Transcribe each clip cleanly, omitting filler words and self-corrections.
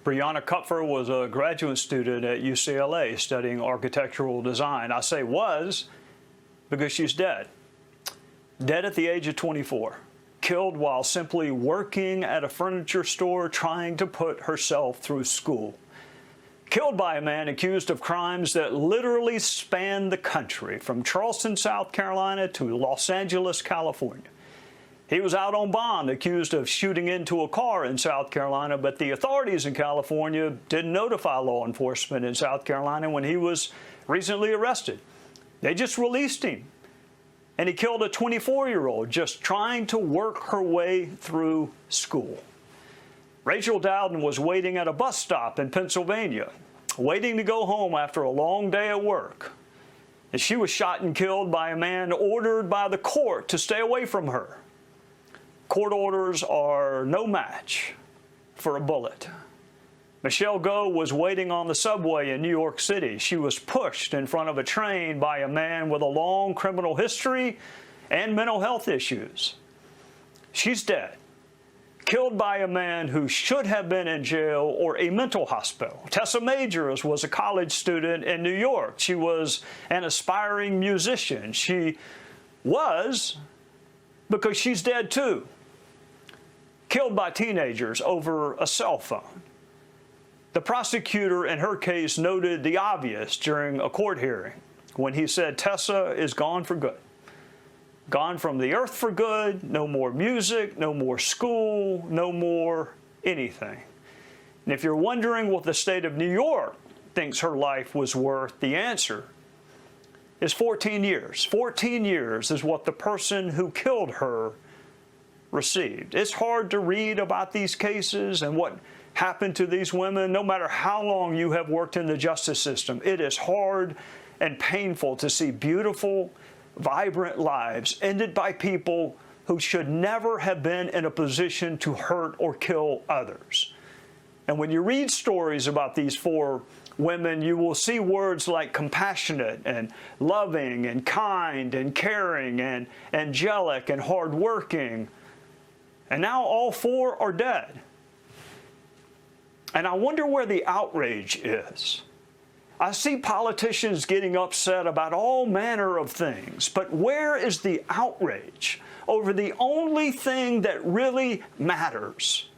Brianna Kupfer was a graduate student at UCLA studying architectural design. I say was because she's dead. Dead at the age of 24. Killed while simply working at a furniture store trying to put herself through school. Killed by a man accused of crimes that literally span the country, from Charleston, South Carolina to Los Angeles, California. He was out on bond, accused of shooting into a car in South Carolina, but the authorities in California didn't notify law enforcement in South Carolina when he was recently arrested. They just released him. And he killed a 24-year-old just trying to work her way through school. Rachel Dowden was waiting at a bus stop in Pennsylvania, waiting to go home after a long day at work. And she was shot and killed by a man ordered by the court to stay away from her. Court orders are no match for a bullet. Michelle Go was waiting on the subway in New York City. She was pushed in front of a train by a man with a long criminal history and mental health issues. She's dead, killed by a man who should have been in jail or a mental hospital. Tessa Majors was a college student in New York. She was an aspiring musician. She was, because she's dead too, killed by teenagers over a cell phone. The prosecutor in her case noted the obvious during a court hearing when he said Tessa is gone for good. Gone from the earth for good, no more music, no more school, no more anything. And if you're wondering what the state of New York thinks her life was worth, the answer is 14 years. 14 years is what the person who killed her received. It's hard to read about these cases and what happened to these women. No matter how long you have worked in the justice system, it is hard and painful to see beautiful, vibrant lives ended by people who should never have been in a position to hurt or kill others. And when you read stories about these four women, you will see words like compassionate and loving and kind and caring and angelic and hardworking. And now all four are dead. And I wonder where the outrage is. I see politicians getting upset about all manner of things, but where is the outrage over the only thing that really matters,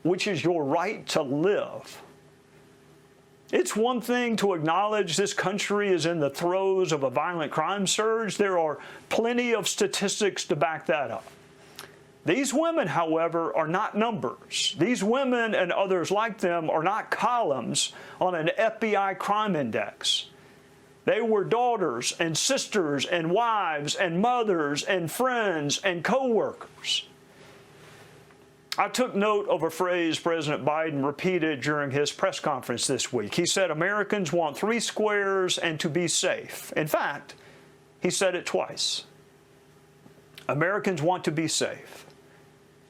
which is your right to live? It's one thing to acknowledge this country is in the throes of a violent crime surge. There are plenty of statistics to back that up. These women, however, are not numbers. These women and others like them are not columns on an FBI crime index. They were daughters and sisters and wives and mothers and friends and co-workers. I took note of a phrase President Biden repeated during his press conference this week. He said Americans want 3 squares and to be safe. In fact, he said it twice. Americans want to be safe.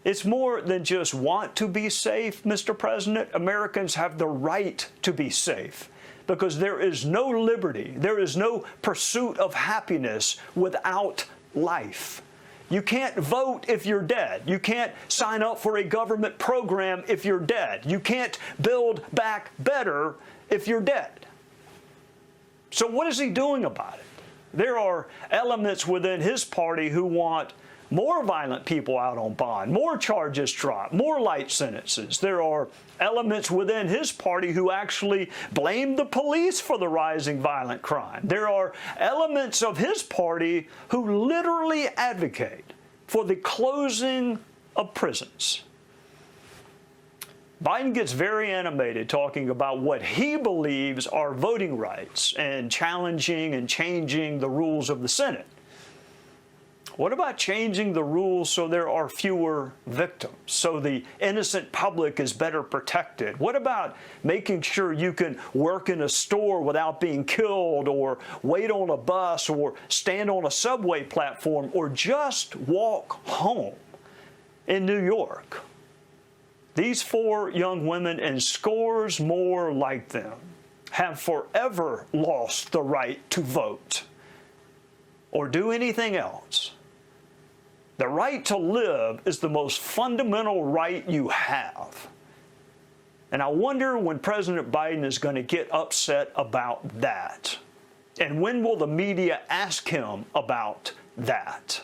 It's more than just want to be safe, Mr. President. Americans have the right to be safe because there is no liberty, there is no pursuit of happiness without life. You can't vote if you're dead. You can't sign up for a government program if you're dead. You can't build back better if you're dead. So what is he doing about it? There are elements within his party who want more violent people out on bond, more charges dropped, more light sentences. There are elements within his party who actually blame the police for the rising violent crime. There are elements of his party who literally advocate for the closing of prisons. Biden gets very animated talking about what he believes are voting rights and challenging and changing the rules of the Senate. What about changing the rules so there are fewer victims, so the innocent public is better protected? What about making sure you can work in a store without being killed, or wait on a bus, or stand on a subway platform, or just walk home in New York? These 4 young women and scores more like them have forever lost the right to vote or do anything else. The right to live is the most fundamental right you have. And I wonder when President Biden is going to get upset about that. And when will the media ask him about that?